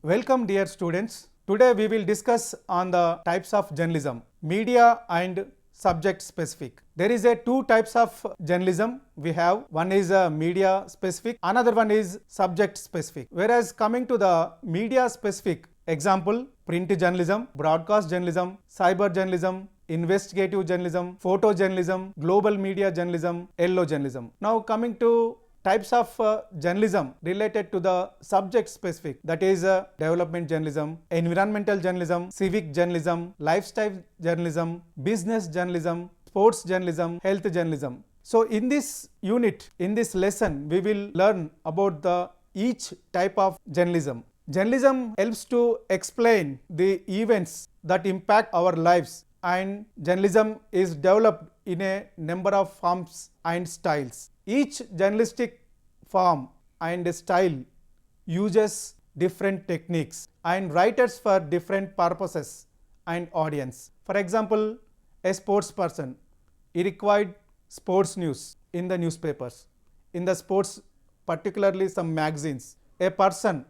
Welcome dear students. Today we will discuss on the types of journalism, media and subject specific. There is a two types of journalism we have. One is media specific, another one is subject specific. Whereas coming to the media specific, example print journalism, broadcast journalism, cyber journalism, investigative journalism, photojournalism, global media journalism, yellow journalism. Now coming to types of journalism related to the subject specific, that is development journalism, environmental journalism, civic journalism, lifestyle journalism, business journalism, sports journalism, health journalism. So in this unit, in this lesson, we will learn about the each type of journalism. Journalism helps to explain the events that impact our lives, and journalism is developed in a number of forms and styles. Each journalistic form and style uses different techniques and writers for different purposes and audience. For example, a sports person, he required sports news in the newspapers, in the sports, particularly some magazines. A person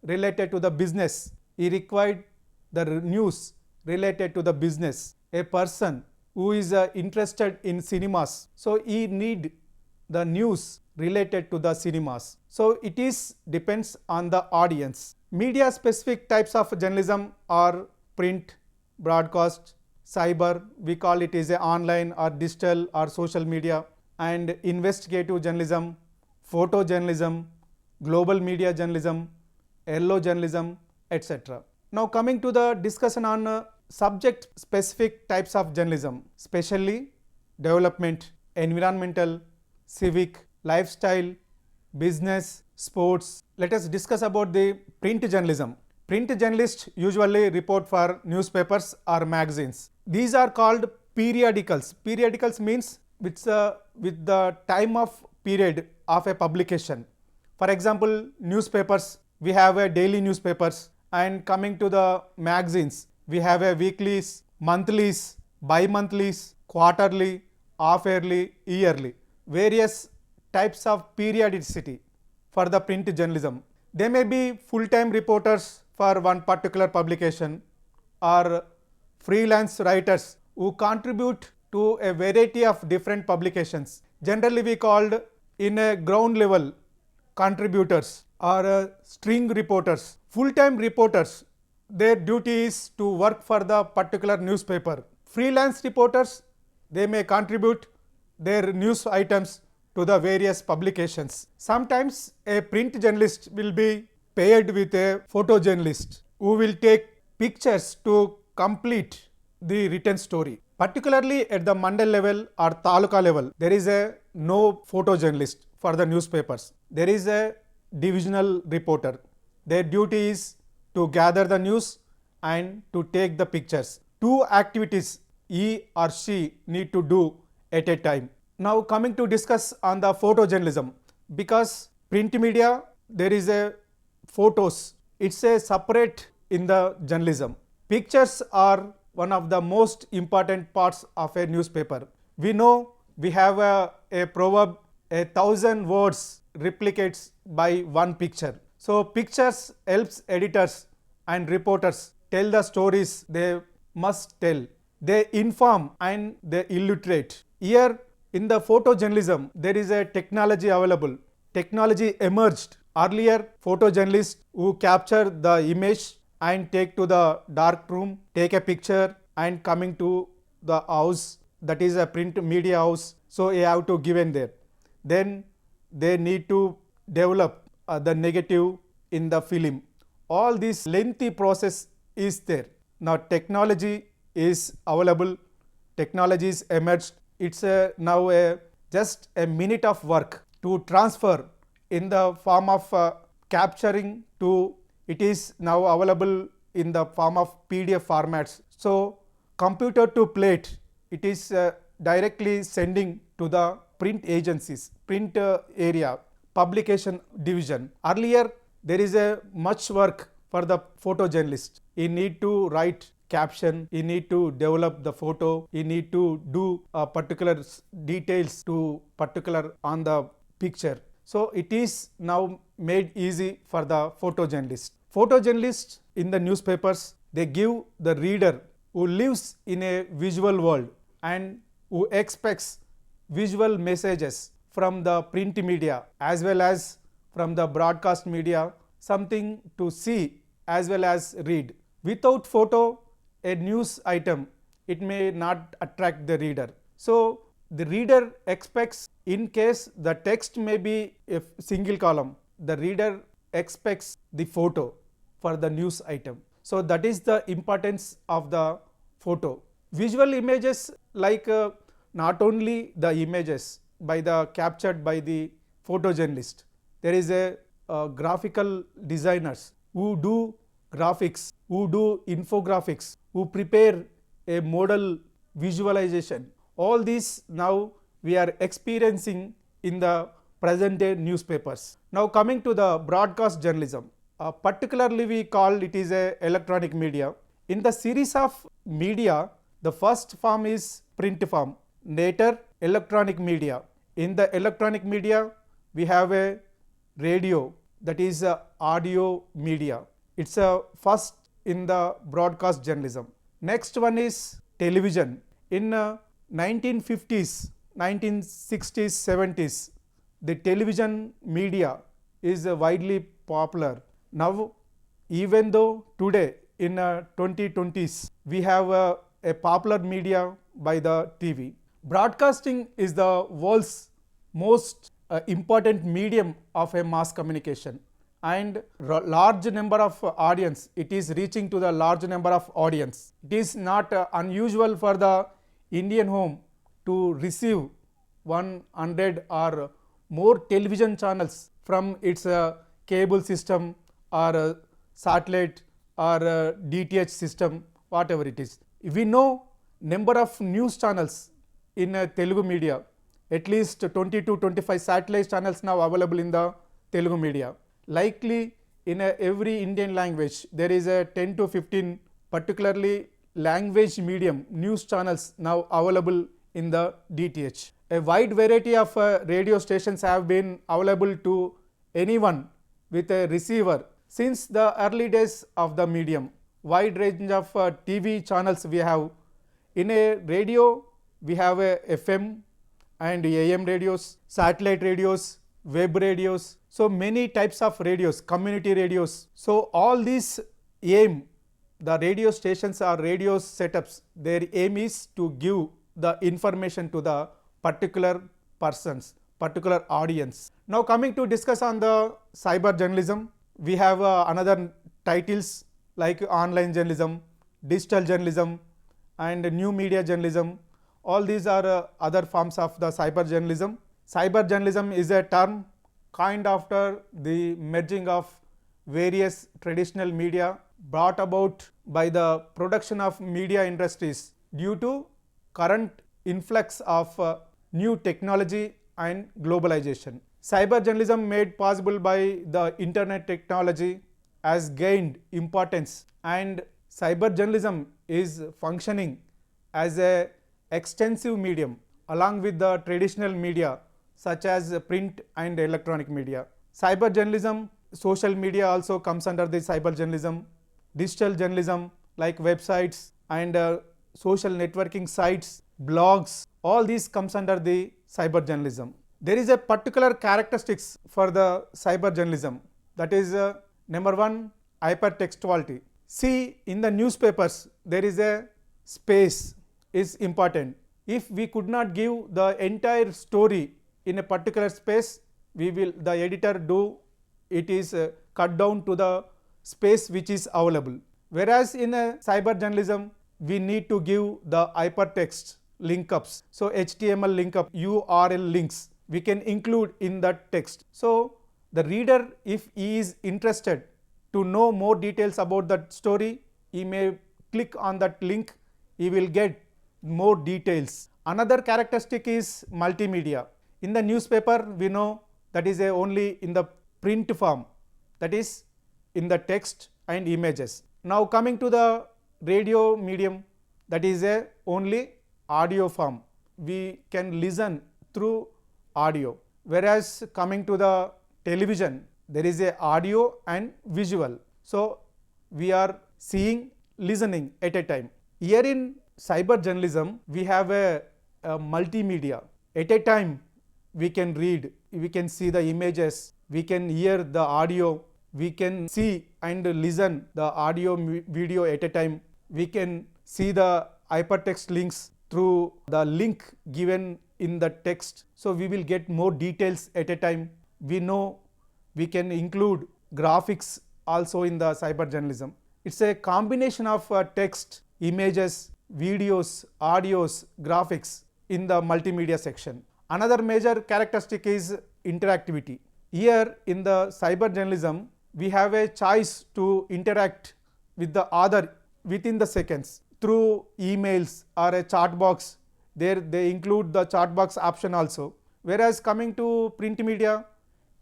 related to the business, he required the news related to the business. A person who is interested in cinemas, so he need the news related to the cinemas. So it is depends on the audience. Media specific types of journalism are print, broadcast, cyber, we call it is a online or digital or social media, and investigative journalism, photojournalism, global media journalism, yellow journalism, etc. Now coming to the discussion on subject specific types of journalism, especially development, environmental, civic, lifestyle, business, sports. Let us discuss about the print journalism. Print journalists usually report for newspapers or magazines. These are called periodicals. Periodicals means with the time of period of a publication. For example, newspapers, we have a daily newspapers, and coming to the magazines, we have a weeklies, monthlies, bi-monthlies, quarterly, half-yearly, yearly. Various types of periodicity for the print journalism. They may be full-time reporters for one particular publication or freelance writers who contribute to a variety of different publications. Generally we called in a ground level contributors or string reporters. Full-time reporters, their duty is to work for the particular newspaper. Freelance reporters, they may contribute their news items to the various publications. Sometimes a print journalist will be paired with a photojournalist who will take pictures to complete the written story. Particularly at the mandal level or taluka level, there is no photojournalist for the newspapers. There is a divisional reporter. Their duty is to gather the news and to take the pictures. Two activities he or she need to do at a time. Now coming to discuss on the photojournalism, because print media there is a photos, it's a separate in the journalism. Pictures are one of the most important parts of a newspaper. We know we have a proverb, 1,000 words replicates by one picture. So pictures helps editors and reporters tell the stories they must tell. They inform and they illustrate. Here in the photojournalism, there is a technology available. Technology emerged. Earlier, photojournalists who capture the image and take to the dark room, take a picture and coming to the house, that is a print media house. So you have to give in there. Then they need to develop the negative in the film. All this lengthy process is there. Now technology is available, technology is emerged. It's now just a minute of work to transfer in the form of capturing to, it is now available in the form of PDF formats. So computer to plate, it is directly sending to the print agencies, print area, publication division. Earlier there is a much work for the photojournalist. He need to write caption, he need to develop the photo, he need to do particular details to particular on the picture. So it is now made easy for the photojournalist. Photojournalists in the newspapers, they give the reader who lives in a visual world and who expects visual messages from the print media as well as from the broadcast media, something to see as well as read. Without photo, a news item, it may not attract the reader. So the reader expects, in case the text may be a single column, the reader expects the photo for the news item. So that is the importance of the photo. Visual images, like not only the images by the captured by the photojournalist, there is a graphical designers who do graphics, who do infographics, who prepare a model visualization. All these now we are experiencing in the present day newspapers. Now coming to the broadcast journalism, particularly we call it is a electronic media. In the series of media, the first form is print form, later electronic media. In the electronic media, we have a radio, that is audio media. It's a first in the broadcast journalism. Next one is television. In 1950s, 1960s, 70s, the television media is widely popular. Now, even though today in 2020s, we have a popular media by the TV. Broadcasting is the world's most important medium of a mass communication, and large number of audience, it is reaching to the large number of audience. It is not unusual for the Indian home to receive 100 or more television channels from its cable system or satellite or DTH system, whatever it is. We know number of news channels in Telugu media, at least 20 to 25 satellite channels now available in the Telugu media. Likely in every Indian language there is a 10 to 15 particularly language medium news channels now available in the DTH. A wide variety of radio stations have been available to anyone with a receiver since the early days of the medium. Wide range of TV channels we have. In a radio we have a FM and AM radios, satellite radios, web radios, so many types of radios, community radios. So all these aim, the radio stations or radio setups, their aim is to give the information to the particular persons, particular audience. Now coming to discuss on the cyber journalism, we have another titles like online journalism, digital journalism and new media journalism. All these are other forms of the cyber journalism. Cyber journalism is a term coined after the merging of various traditional media brought about by the production of media industries due to current influx of new technology and globalization. Cyber journalism made possible by the internet technology has gained importance, and cyber journalism is functioning as a extensive medium along with the traditional media such as print and electronic media. Cyber journalism, social media also comes under the cyber journalism. Digital journalism like websites and social networking sites, blogs, all these comes under the cyber journalism. There is a particular characteristics for the cyber journalism, that is number one, hypertextuality. See, in the newspapers there is a space is important. If we could not give the entire story in a particular space, we will, the editor do, it is cut down to the space which is available. Whereas in a cyber journalism, we need to give the hypertext link ups. So HTML link up, URL links we can include in that text. So the reader, if he is interested to know more details about that story, he may click on that link, he will get more details. Another characteristic is multimedia. In the newspaper, we know that is only in the print form, that is in the text and images. Now coming to the radio medium, that is only audio form. We can listen through audio. Whereas coming to the television, there is a audio and visual. So we are seeing, listening at a time. Here in cyber journalism, we have a multimedia. At a time, we can read, we can see the images, we can hear the audio, we can see and listen the audio video at a time. We can see the hypertext links through the link given in the text. So we will get more details at a time. We know we can include graphics also in the cyber journalism. It's a combination of text, images, videos, audios, graphics in the multimedia section. Another major characteristic is interactivity. Here in the cyber journalism, we have a choice to interact with the author within the seconds through emails or a chat box. There they include the chat box option also. Whereas coming to print media,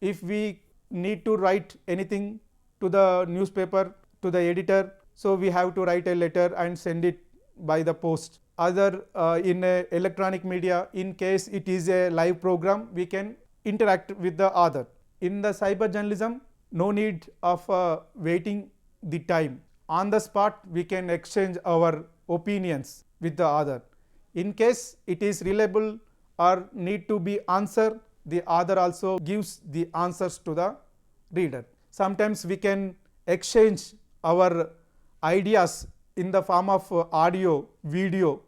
if we need to write anything to the newspaper, to the editor, so we have to write a letter and send it by the post. Other in a electronic media, in case it is a live program, we can interact with the author. In the cyber journalism, no need of waiting the time. On the spot, we can exchange our opinions with the author. In case it is reliable or need to be answered, the author also gives the answers to the reader. Sometimes we can exchange our ideas in the form of audio, video.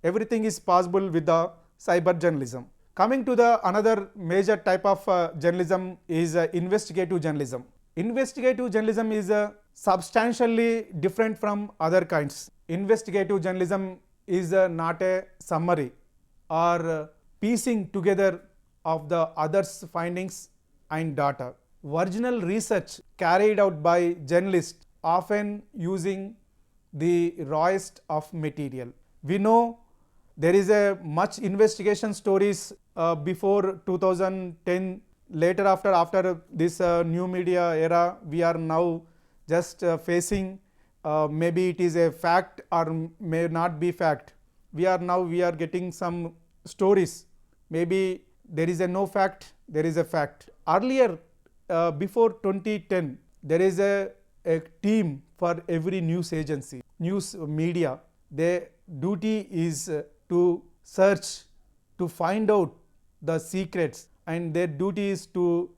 Everything is possible with the cyber journalism. Coming to the another major type of journalism is investigative journalism. Investigative journalism is substantially different from other kinds. Investigative journalism is not a summary or piecing together of the others' findings and data. Original research carried out by journalists, often using the rawest of material. We know there is a much investigation stories before 2010. Later after this new media era, we are now just facing maybe it is a fact or may not be fact. We are getting some stories. Maybe there is a no fact, there is a fact. Earlier before 2010, there is a team for every news agency, news media. Their duty is to search, to find out the secrets, and their duty is to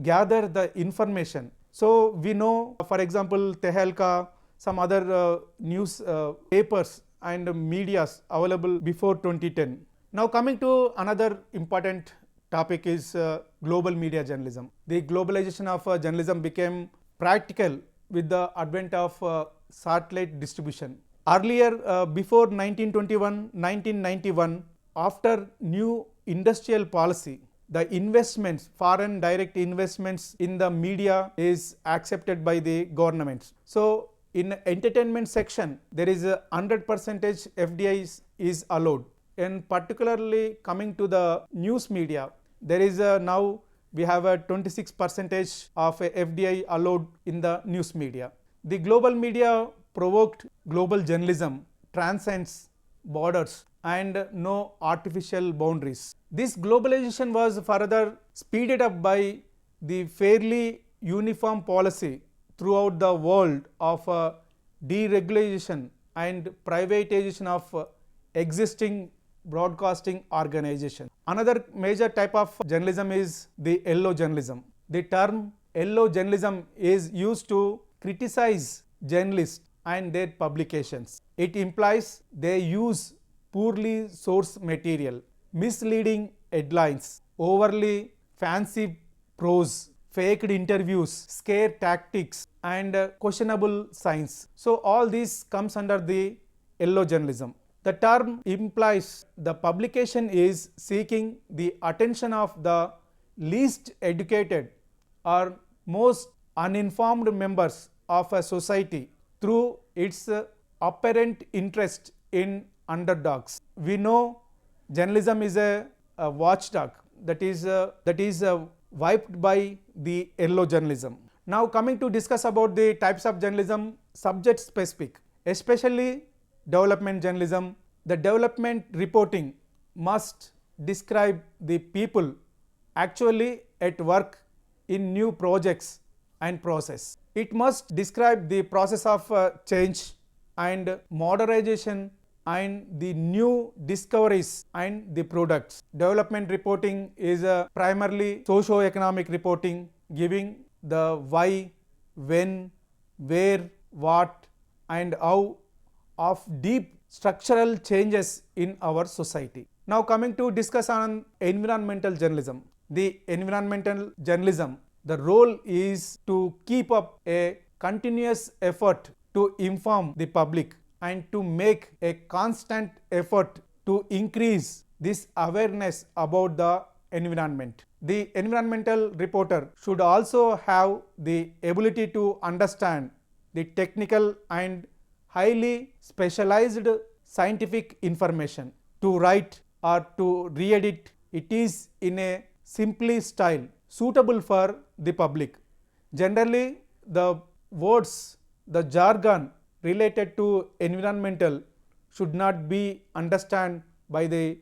gather the information. So we know, for example, Tehelka, some other news papers and medias available before 2010. Now coming to another important topic is global media journalism. The globalization of journalism became practical with the advent of satellite distribution. Earlier, before 1921, 1991, after new industrial policy, the investments, foreign direct investments in the media is accepted by the governments. So in entertainment section, there is a 100% FDI is allowed. And particularly coming to the news media, there is now we have a 26% of FDI allowed in the news media. The global media provoked global journalism, transcends borders and no artificial boundaries. This globalization was further speeded up by the fairly uniform policy throughout the world of deregulation and privatization of existing broadcasting organization. Another major type of journalism is the yellow journalism. The term yellow journalism is used to criticize journalists and their publications. It implies they use poorly sourced material, misleading headlines, overly fancy prose, faked interviews, scare tactics and questionable science. So all this comes under the yellow journalism. The term implies the publication is seeking the attention of the least educated or most uninformed members of a society through its apparent interest in underdogs. We know journalism is a watchdog that is wiped by the yellow journalism. Now coming to discuss about the types of journalism, subject specific, especially development journalism. The development reporting must describe the people actually at work in new projects and process. It must describe the process of change and modernization and the new discoveries and the products. Development reporting is primarily socio-economic reporting, giving the why, when, where, what and how of deep structural changes in our society. Now coming to discuss on environmental journalism. The environmental journalism, the role is to keep up a continuous effort to inform the public and to make a constant effort to increase this awareness about the environment. The environmental reporter should also have the ability to understand the technical and highly specialized scientific information. To write or to re-edit it is in a simply style suitable for the public. Generally, the words, the jargon related to environmental should not be understood by the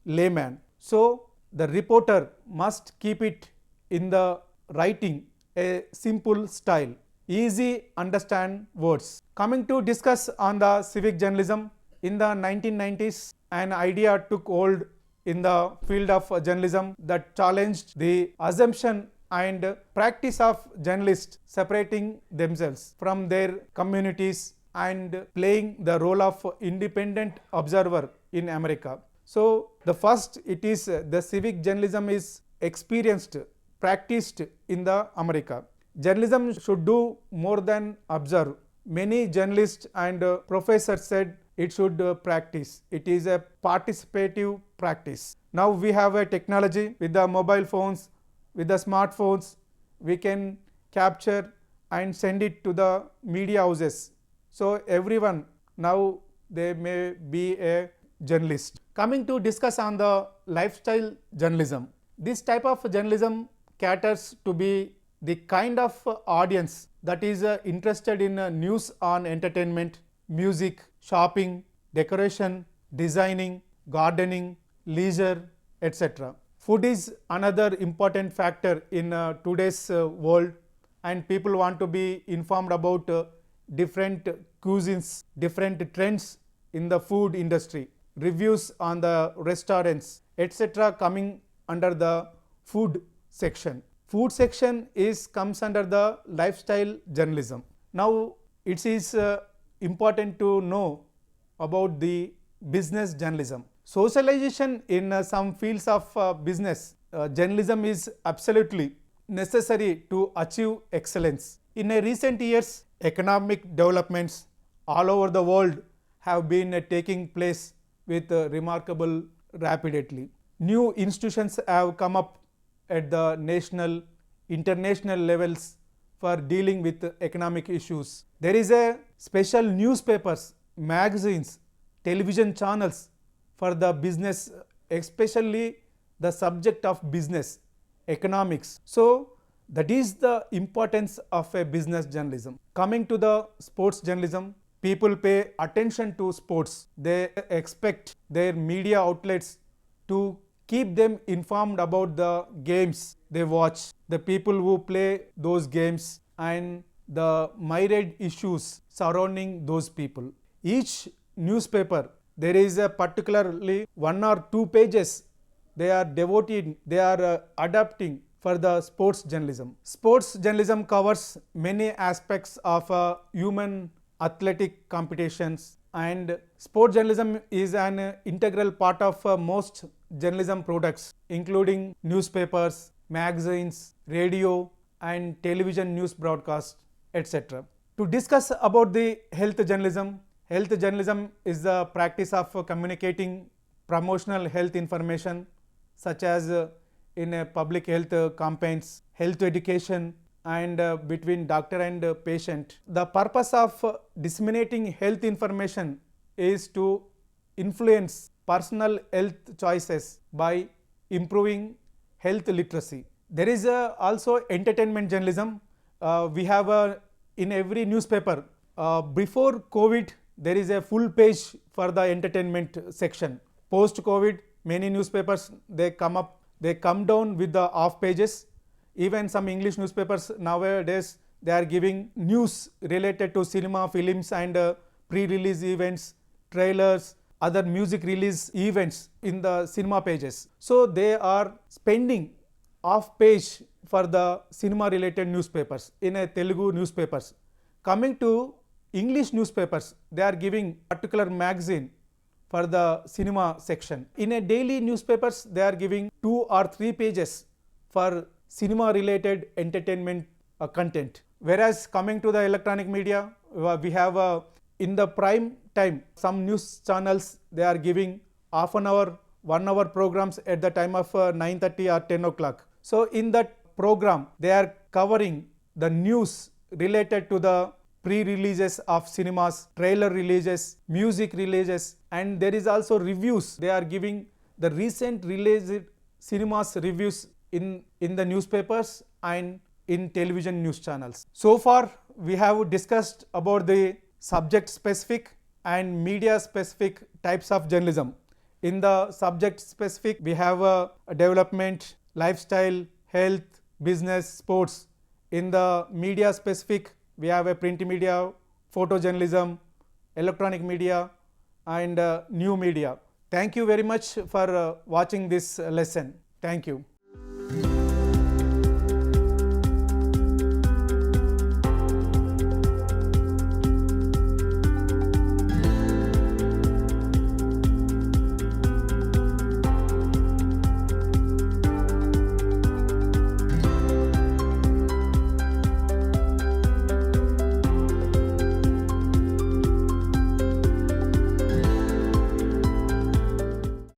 layman. So, the reporter must keep it in the writing a simple style, easy understand words. Coming to discuss on the civic journalism, in the 1990s an idea took hold in the field of journalism that challenged the assumption and practice of journalists separating themselves from their communities and playing the role of independent observer in America. So, the first it is the civic journalism is experienced, practiced in the America. Journalism should do more than observe. Many journalists and professors said it should practice. It is a participative practice. Now we have a technology with the mobile phones, with the smartphones, we can capture and send it to the media houses. So everyone now they may be a journalist. Coming to discuss on the lifestyle journalism. This type of journalism caters to be the kind of audience that is interested in news on entertainment, music, shopping, decoration, designing, gardening, leisure, etc. Food is another important factor in today's world, and people want to be informed about different cuisines, different trends in the food industry, reviews on the restaurants, etc. coming under the food section. Food section comes under the lifestyle journalism. Now it is important to know about the business journalism. Socialization in some fields of business journalism is absolutely necessary to achieve excellence. In recent years, economic developments all over the world have been taking place with remarkable rapidity. New institutions have come up at the national, international levels for dealing with economic issues. There is a special newspapers, magazines, television channels for the business, especially the subject of business, economics. So that is the importance of a business journalism. Coming to the sports journalism, people pay attention to sports. They expect their media outlets to keep them informed about the games they watch, the people who play those games and the myriad issues surrounding those people. Each newspaper, there is a particularly 1 or 2 pages they are devoted, they are adapting for the sports journalism. Sports journalism covers many aspects of human athletic competitions, and sport journalism is an integral part of most journalism products, including newspapers, magazines, radio and television news broadcasts, etc. To discuss about the health journalism is the practice of communicating promotional health information such as in public health campaigns, health education and between doctor and patient. The purpose of disseminating health information is to influence personal health choices by improving health literacy. There is also entertainment journalism. We have in every newspaper before COVID there is a full page for the entertainment section. Post COVID many newspapers they come down with the off pages. Even some English newspapers nowadays they are giving news related to cinema, films and pre-release events, trailers, other music release events in the cinema pages. So they are spending off page for the cinema related newspapers in a Telugu newspapers. Coming to English newspapers, they are giving particular magazine for the cinema section. In a daily newspapers, they are giving 2 or 3 pages for cinema related entertainment content. Whereas coming to the electronic media, we have in the prime time, some news channels, they are giving half an hour, 1 hour programs at the time of 9:30 or 10 o'clock. So in that program, they are covering the news related to the pre-releases of cinemas, trailer releases, music releases, and there is also reviews. They are giving the recent released cinemas reviews in the newspapers and in television news channels. So far we have discussed about the subject specific and media specific types of journalism. In the subject specific, we have a development, lifestyle, health, business, sports. In the media specific, we have a print media, photojournalism, electronic media and new media. Thank you very much for watching this lesson. Thank you.